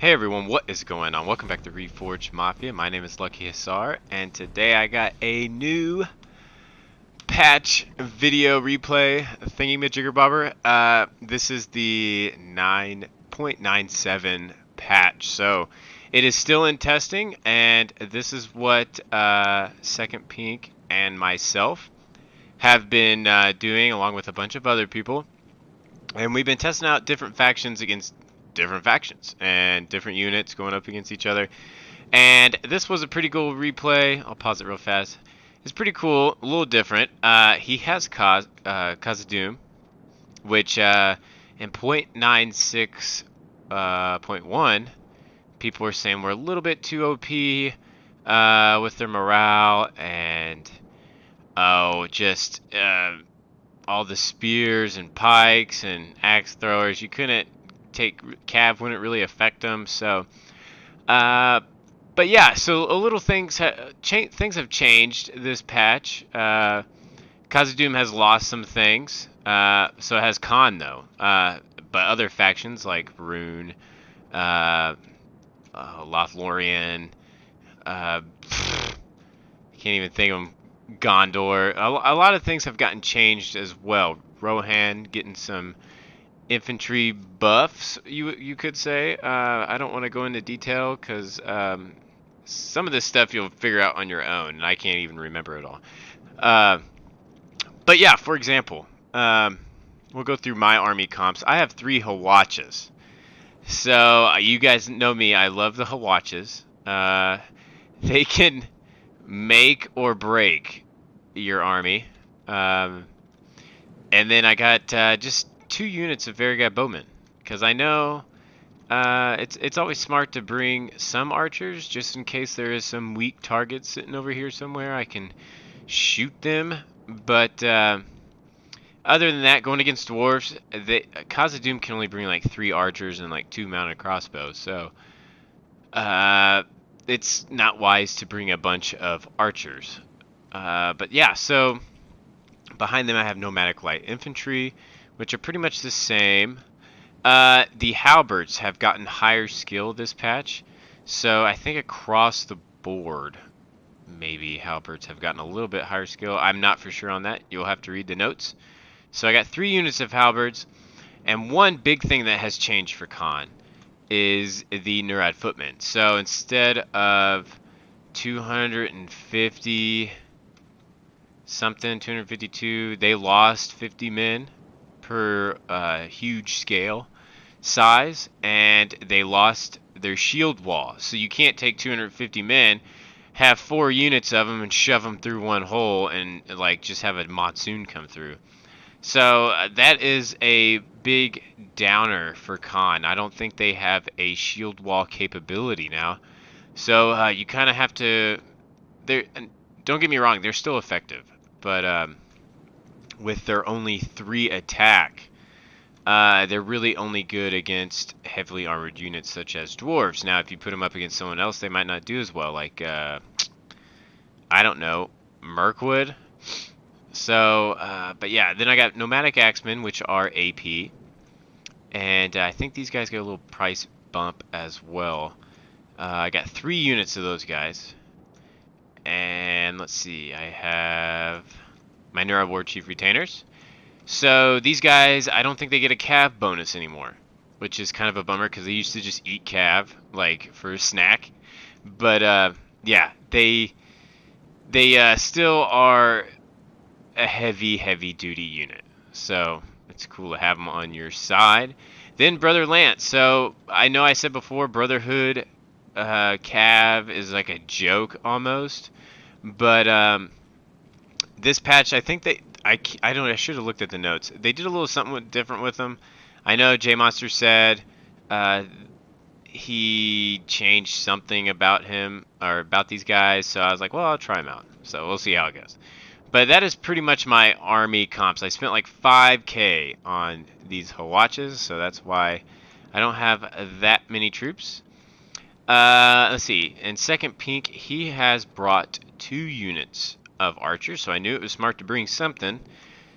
Hey everyone, what is going on? Welcome back to Reforged Mafia. My name is Lucky Hassar, and today I got a new patch video replay thingy-majigger-bobber. This is the 9.97 patch, so it is still in testing, and this is what Second Pink and myself have been doing along with a bunch of other people. And we've been testing out different factions against different factions and different units going up against each other. And this was a pretty cool replay. I'll pause it real fast. It's pretty cool, a little different. He has Khazad-dûm, which in 0.96.1, people were saying we're a little bit too OP with their morale and just all the spears and pikes and axe throwers. You couldn't take cav, wouldn't really affect them. So, but yeah, so a little things things have changed this patch. Khazad-dûm has lost some things. So it has Khan though. But other factions like Rune, Lothlorien, can't even think of them. Gondor. A lot of things have gotten changed as well. Rohan getting some infantry buffs, you could say. I don't want to go into detail because some of this stuff you'll figure out on your own, and I can't even remember it all. But yeah, for example, we'll go through my army comps. I have 3 Hawatches. So you guys know me. I love the Hawatches. They can make or break your army. And then I got just 2 units of Varigad Bowmen, because I know it's always smart to bring some archers just in case there is some weak target sitting over here somewhere. I can shoot them. But other than that, going against dwarves, Khazad-dûm can only bring like 3 archers and like 2 mounted crossbows. So it's not wise to bring a bunch of archers. But yeah, so behind them I have nomadic light infantry, which are pretty much the same. The halberds have gotten higher skill this patch, so I think across the board maybe halberds have gotten a little bit higher skill. I'm not for sure on that. You'll have to read the notes. So I got 3 units of halberds, and one big thing that has changed for Khan is the Nurad footmen. So instead of 250 something, 252, they lost 50 men per huge scale size, and they lost their shield wall. So you can't take 250 men, have 4 units of them, and shove them through one hole and like just have a monsoon come through. So that is a big downer for Khan. I don't think they have a shield wall capability now. So you kind of have to. Don't get me wrong, they're still effective, but with their only 3 attack, they're really only good against heavily armored units such as dwarves. Now, if you put them up against someone else, they might not do as well. Like I don't know, Mirkwood. So, but yeah, then I got nomadic axemen, which are AP, and I think these guys get a little price bump as well. I got 3 units of those guys. And let's see, I have my Nura War Chief Retainers. So these guys, I don't think they get a cav bonus anymore, which is kind of a bummer because they used to just eat cav, like, for a snack. But yeah, they still are a heavy duty unit. So it's cool to have them on your side. Then Brother Lance. So I know I said before, Brotherhood cav is like a joke almost, but this patch, I think I should have looked at the notes. They did a little something different with them. I know J Monster said he changed something about him or about these guys, so I was like, well, I'll try them out. So we'll see how it goes. But that is pretty much my army comps. I spent like 5K on these Hawatches, so that's why I don't have that many troops. Let's see. In Second Pink, he has brought 2 units of archers, so I knew it was smart to bring something.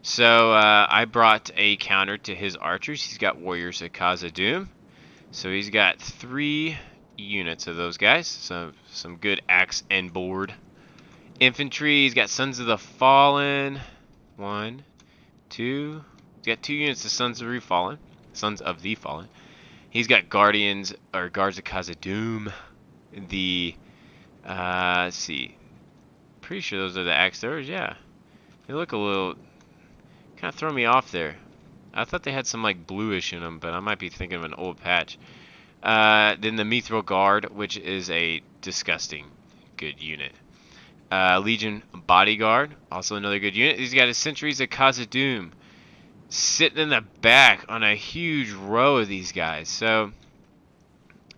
So I brought a counter to his archers. He's got warriors of Khazad-dûm. So he's got 3 units of those guys. So some good axe and board. Infantry, he's got Sons of the Fallen. 1, 2. He's got 2 units of Sons of the Fallen. Sons of the Fallen. He's got Guardians, or Guards of Khazad-dûm. The, let's see. Pretty sure those are the axe throwers, yeah. They look a little, kind of throw me off there. I thought they had some like bluish in them, but I might be thinking of an old patch. Then the Mithril Guard, which is a disgusting good unit. Legion Bodyguard, also another good unit. He's got his Sentries of Khazad-dûm sitting in the back on a huge row of these guys. So,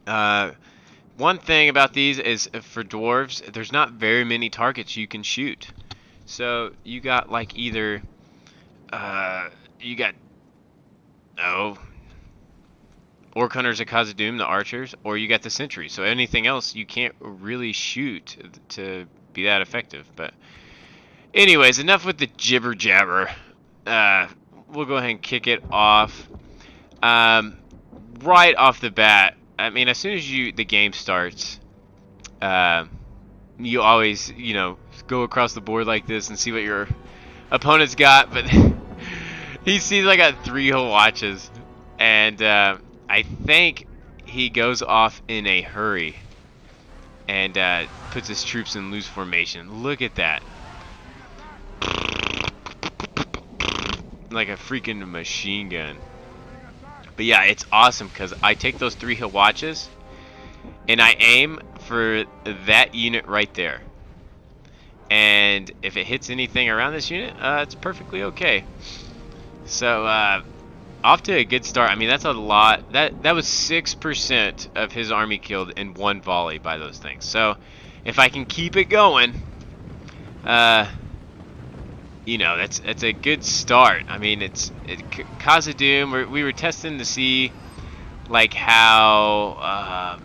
one thing about these is for dwarves, there's not very many targets you can shoot. So you got like either, you got, Orc Hunters of Khazad-dûm, the archers, or you got the sentries. So anything else you can't really shoot to be that effective. But anyways, enough with the jibber jabber. We'll go ahead and kick it off. Right off the bat, I mean, as soon as the game starts, you always, go across the board like this and see what your opponent's got. But he sees I got 3 whole watches, and I think he goes off in a hurry and puts his troops in loose formation. Look at that. Like a freaking machine gun. But yeah, it's awesome because I take those 3 hill watches and I aim for that unit right there. And if it hits anything around this unit, it's perfectly okay. So, off to a good start. I mean, that's a lot. That was 6% of his army killed in 1 volley by those things. So, if I can keep it going, that's a good start. I mean, Khazad-dûm. We were testing to see like how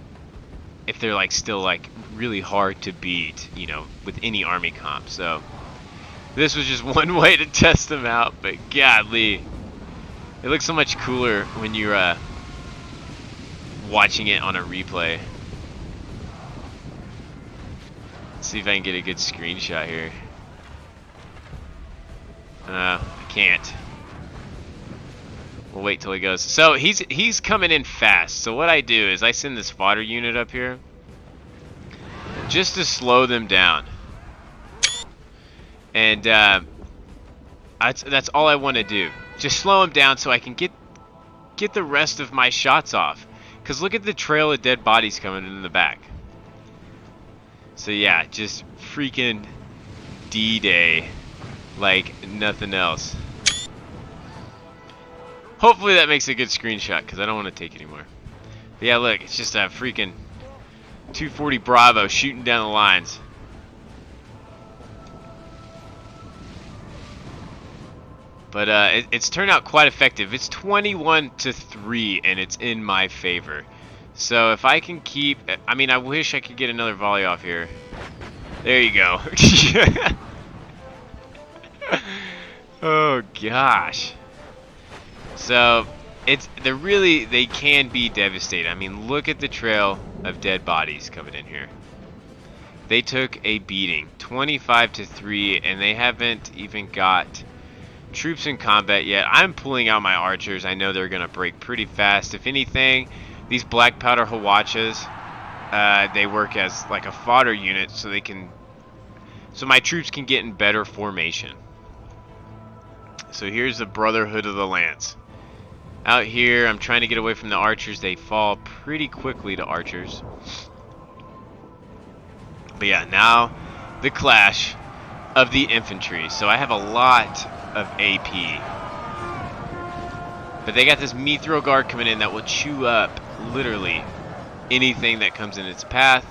if they're like still like really hard to beat, with any army comp. So this was just one way to test them out. But godly, it looks so much cooler when you're watching it on a replay. Let's see if I can get a good screenshot here. I can't. We'll wait till he goes. So he's coming in fast. So what I do is I send this fodder unit up here just to slow them down. And that's all I want to do. Just slow them down so I can get the rest of my shots off. Because look at the trail of dead bodies coming in the back. So yeah, just freaking D-Day like nothing else. Hopefully that makes a good screenshot because I don't want to take anymore. But yeah, look, it's just a freaking 240 Bravo shooting down the lines. But it's turned out quite effective. It's 21-3 and it's in my favor. So if I can keep, I mean, I wish I could get another volley off here. There you go. Oh gosh. So they can be devastating. I mean, look at the trail of dead bodies coming in here. They took a beating, 25-3, and they haven't even got troops in combat yet. I'm pulling out my archers. I know they're gonna break pretty fast. If anything, these black powder Hawachas, they work as like a fodder unit, so my troops can get in better formation. So here's the Brotherhood of the Lance. Out here, I'm trying to get away from the archers. They fall pretty quickly to archers. But yeah, now the clash of the infantry. So I have a lot of AP. But they got this Mithril Guard coming in that will chew up literally anything that comes in its path.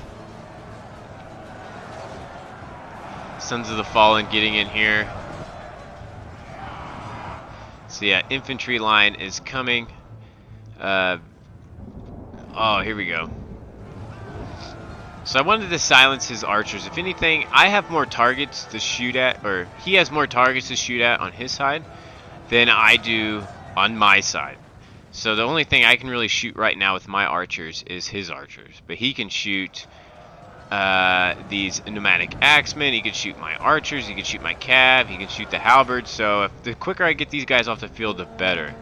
Sons of the Fallen getting in here. So yeah, infantry line is coming. Oh, here we go. So I wanted to silence his archers. If anything, I have more targets to shoot at, or he has more targets to shoot at on his side than I do on my side. So the only thing I can really shoot right now with my archers is his archers. But he can shoot these pneumatic axemen, he can shoot my archers, he can shoot my cav, he can shoot the halberds. So if the quicker I get these guys off the field, the better.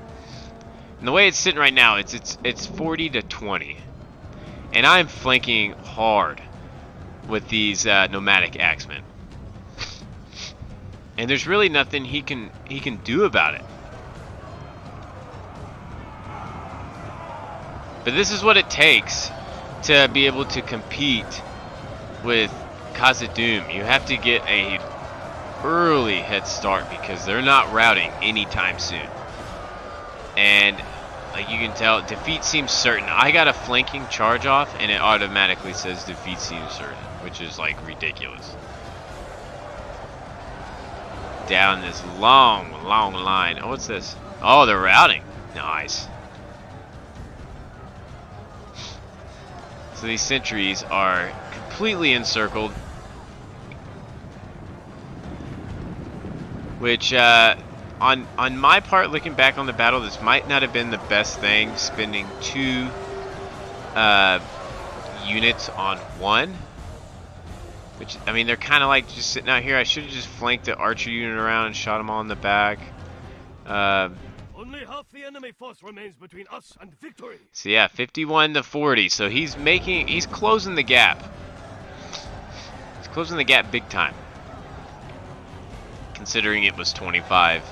And the way it's sitting right now, it's 40 to 20. And I'm flanking hard with these nomadic axemen. And there's really nothing he can do about it. But this is what it takes to be able to compete with Khazad-dûm. You have to get a early head start because they're not routing anytime soon. And like you can tell, defeat seems certain. I got a flanking charge off and it automatically says defeat seems certain, which is like ridiculous. Down this long line. Oh, what's this? Oh, they're routing. Nice. So these sentries are completely encircled, which on my part, looking back on the battle, this might not have been the best thing, spending 2 units on 1. Which, I mean, they're kind of like just sitting out here. I should have just flanked the archer unit around and shot them all in the back. Only half the enemy force remains between us and victory. So yeah, 51 to 40. So he's closing the gap. He's closing the gap big time. Considering it was 25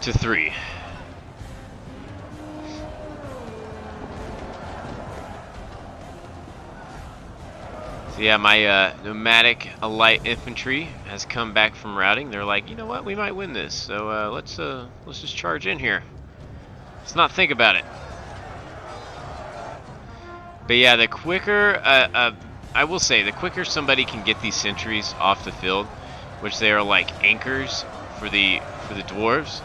to 3. So yeah, my nomadic light infantry has come back from routing. They're like, you know what, we might win this. So let's just charge in here. Let's not think about it. But yeah, the quicker I will say, the quicker somebody can get these sentries off the field, which they are like anchors for the dwarves,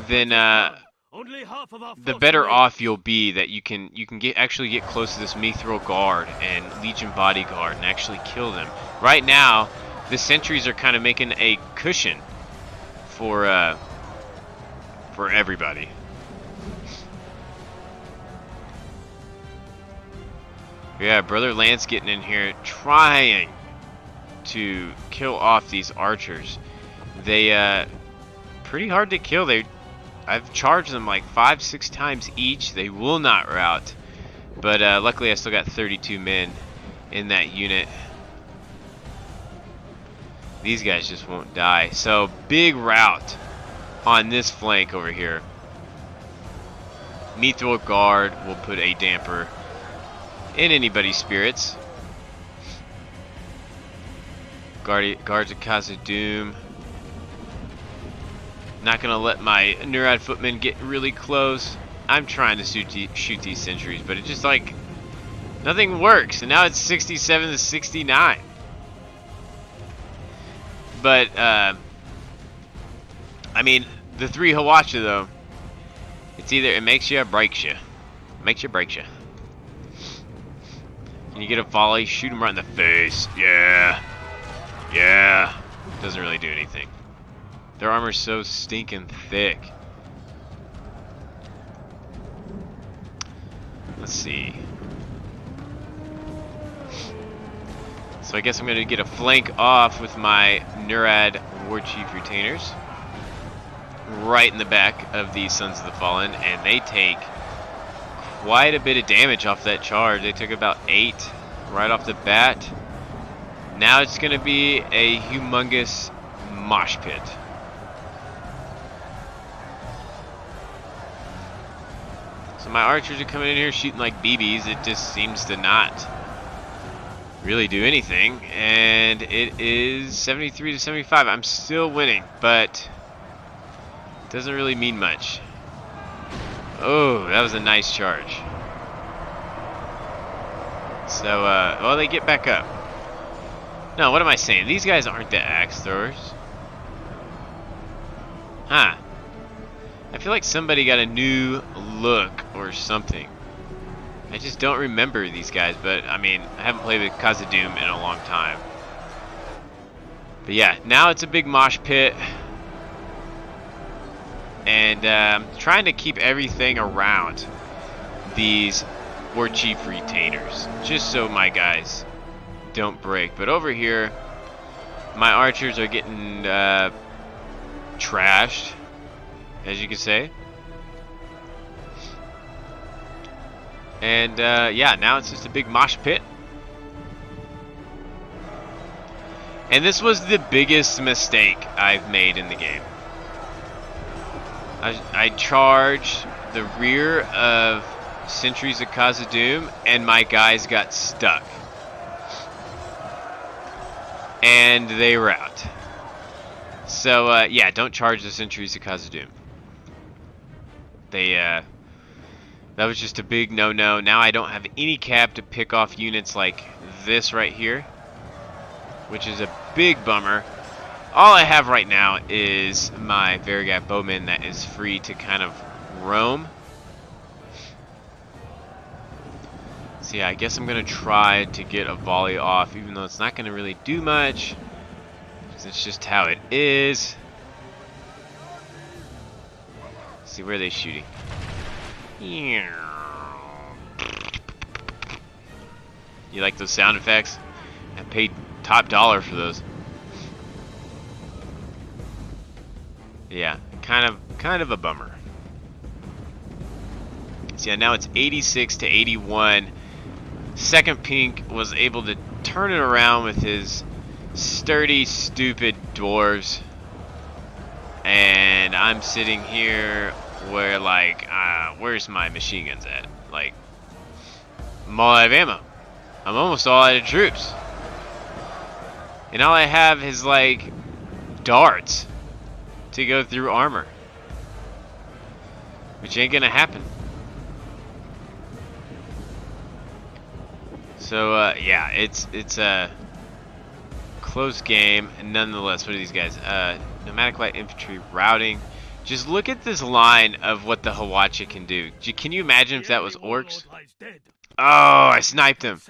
then the better off you'll be. That you can actually get close to this mithril guard and legion bodyguard and actually kill them. Right now, the sentries are kind of making a cushion for everybody. Yeah, Brother Lance getting in here trying to kill off these archers. They pretty hard to kill. I've charged them like 5-6 times each. They will not rout. But luckily I still got 32 men in that unit. These guys just won't die. So big rout on this flank over here. Mithril Guard will put a damper in anybody's spirits. Guards of Khazad-dûm. Not gonna let my Nurad footmen get really close. I'm trying to shoot these sentries, but it just like nothing works. And now it's 67 to 69. But I mean, the 3 Hawacha though, it's either it makes you or breaks you. Makes you, breaks you. Can you get a volley? Shoot him right in the face. Yeah. Yeah. Doesn't really do anything. Their armor's so stinking thick. Let's see. So I guess I'm going to get a flank off with my Nurad War Chief Retainers. Right in the back of the Sons of the Fallen. And they take quite a bit of damage off that charge. They took about 8 right off the bat. Now it's going to be a humongous mosh pit. So my archers are coming in here shooting like BBs. It just seems to not really do anything. And it is 73 to 75. I'm still winning, but it doesn't really mean much. Oh, that was a nice charge. So, well, they get back up. No, what am I saying? These guys aren't the axe throwers. Huh. I feel like somebody got a new look or something. I just don't remember these guys, but I mean, I haven't played with Khazad-dûm in a long time. But yeah, now it's a big mosh pit. and trying to keep everything around these war chief retainers, just so my guys don't break. But over here, my archers are getting trashed, as you can say. And yeah, now it's just a big mosh pit. And this was the biggest mistake I've made in the game. I charged the rear of Sentries of Khazad-dûm, and my guys got stuck. And they were out. So, yeah, don't charge the Sentries of Khazad-dûm. That was just a big no-no. Now I don't have any cap to pick off units like this right here, which is a big bummer. All I have right now is my Variegat Bowman that is free to kind of roam. So yeah, I guess I'm going to try to get a volley off, even though it's not going to really do much. It's just how it is. Let's see, where are they shooting? You like those sound effects? I paid top dollar for those. Yeah, kind of a bummer. So yeah, now it's 86 to 81. Second Pink was able to turn it around with his sturdy, stupid dwarves. And I'm sitting here where, like, where's my machine guns at? Like, I'm all out of ammo. I'm almost all out of troops. And all I have is, like, darts to go through armor, which ain't gonna happen. So, yeah, it's a close game, and nonetheless, what are these guys? Nomadic light infantry routing. Just look at this line of what the Hawacha can do. Can you imagine if that was orcs? Oh, I sniped him.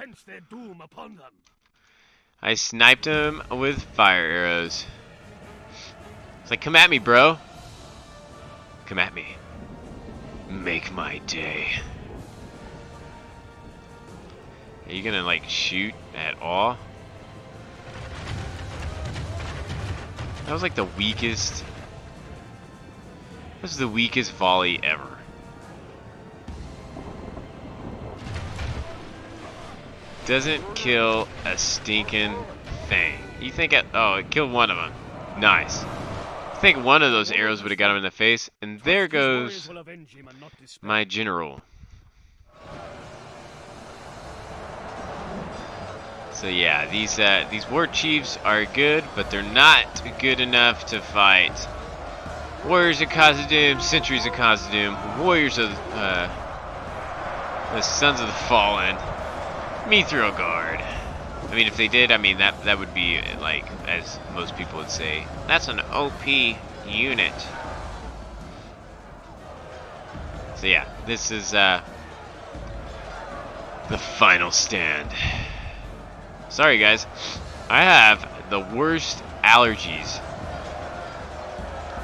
I sniped him with fire arrows. It's like, come at me, bro. Come at me. Make my day. Are you gonna, like, shoot at all? That was like the weakest. This is the weakest volley ever. Doesn't kill a stinking thing. You think it killed one of them. Nice. I think one of those arrows would have got him in the face, and there goes my general. So yeah, these war chiefs are good, but they're not good enough to fight warriors of Khazad-dûm, sentries of Khazad-dûm, warriors of the Sons of the Fallen, Mithril Guard. I mean, if they did, I mean that would be like, as most people would say, that's an OP unit. So yeah, this is the final stand. Sorry guys, I have the worst allergies.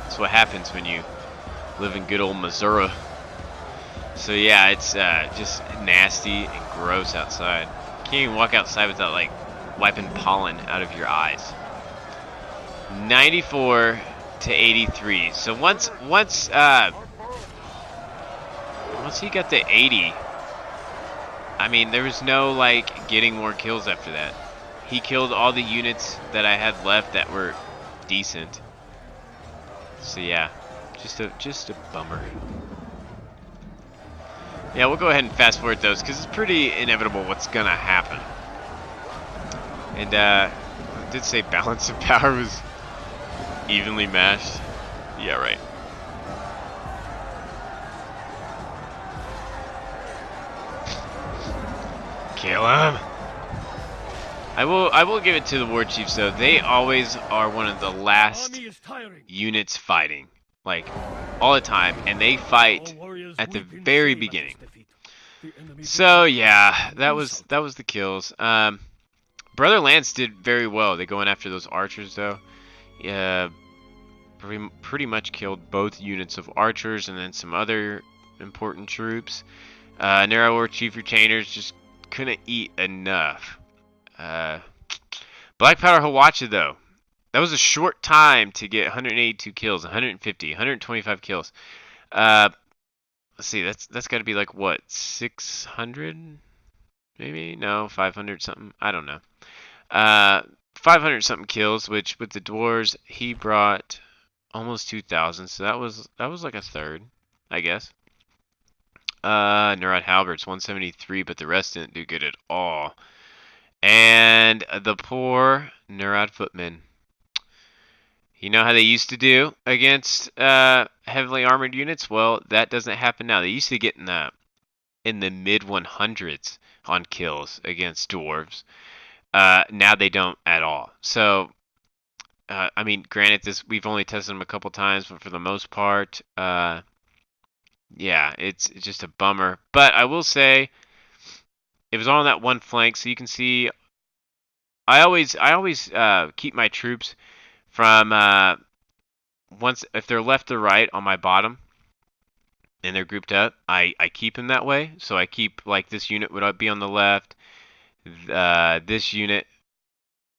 That's what happens when you live in good old Missouri. So yeah, it's just nasty and gross outside. Can't even walk outside without, like, wiping pollen out of your eyes. 94 to 83. So once he got to 80, I mean, there was no, like, getting more kills after that. He killed all the units that I had left that were decent. So yeah, just a bummer. Yeah, we'll go ahead and fast forward those because it's pretty inevitable what's gonna happen. And I did say balance of power was evenly matched. Yeah, right. Kill him. I will give it to the war chiefs though. They always are one of the last units fighting, like all the time, and they fight at the very beginning. So yeah, that was the kills. Brother Lance did very well. They going after those archers though. Yeah, pretty much killed both units of archers and then some other important troops. Nero War Chief Retainers just couldn't eat enough. Black Powder Hawacha, though. That was a short time to get 182 kills, 150, 125 kills. Let's see, that's got to be like what, 600? Maybe? No, 500 something. I don't know. 500 something kills, which with the dwarves he brought almost 2,000. So that was like a third, I guess. Neurod Halberds 173, but the rest didn't do good at all. And the poor Neurod Footmen. You know how they used to do against heavily armored units? Well, that doesn't happen now. They used to get in the mid 100s on kills against dwarves. Now they don't at all. So, I mean, granted, we've only tested them a couple times, but for the most part, yeah, it's just a bummer. But I will say, it was all on that one flank, so you can see. I always keep my troops from if they're left or right on my bottom, and they're grouped up. I keep them that way. So I keep like this unit would be on the left. This unit,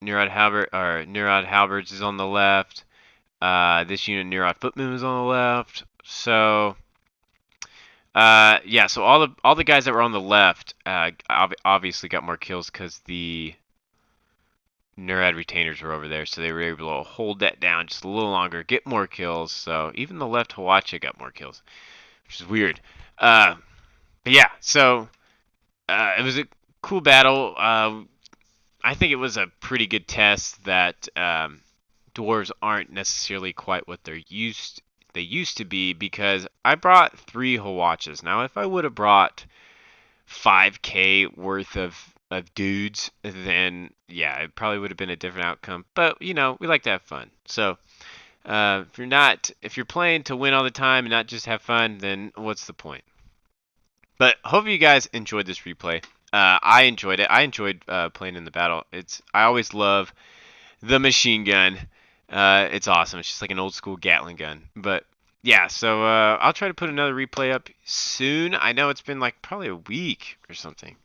Neurod Halberds is on the left. This unit, Neurod Footman, is on the left. So. Yeah, so all the guys that were on the left obviously got more kills because the Neurad retainers were over there, so they were able to hold that down just a little longer, get more kills. So even the left Hawacha got more kills, which is weird. But yeah, so it was a cool battle. I think it was a pretty good test that dwarves aren't necessarily quite what they used to be, because I brought 3 Hawachas. Now, if I would have brought 5k worth of dudes, then yeah, it probably would have been a different outcome. But you know, we like to have fun. So if you're playing to win all the time and not just have fun, then what's the point? But hope you guys enjoyed this replay. I enjoyed it. I enjoyed playing in the battle. I always love the machine gun. It's awesome. It's just like an old school Gatling gun. But yeah, so I'll try to put another replay up soon. I know it's been like probably a week or something.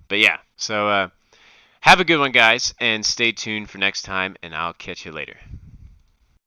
But yeah, so have a good one, guys, and stay tuned for next time, and I'll catch you later.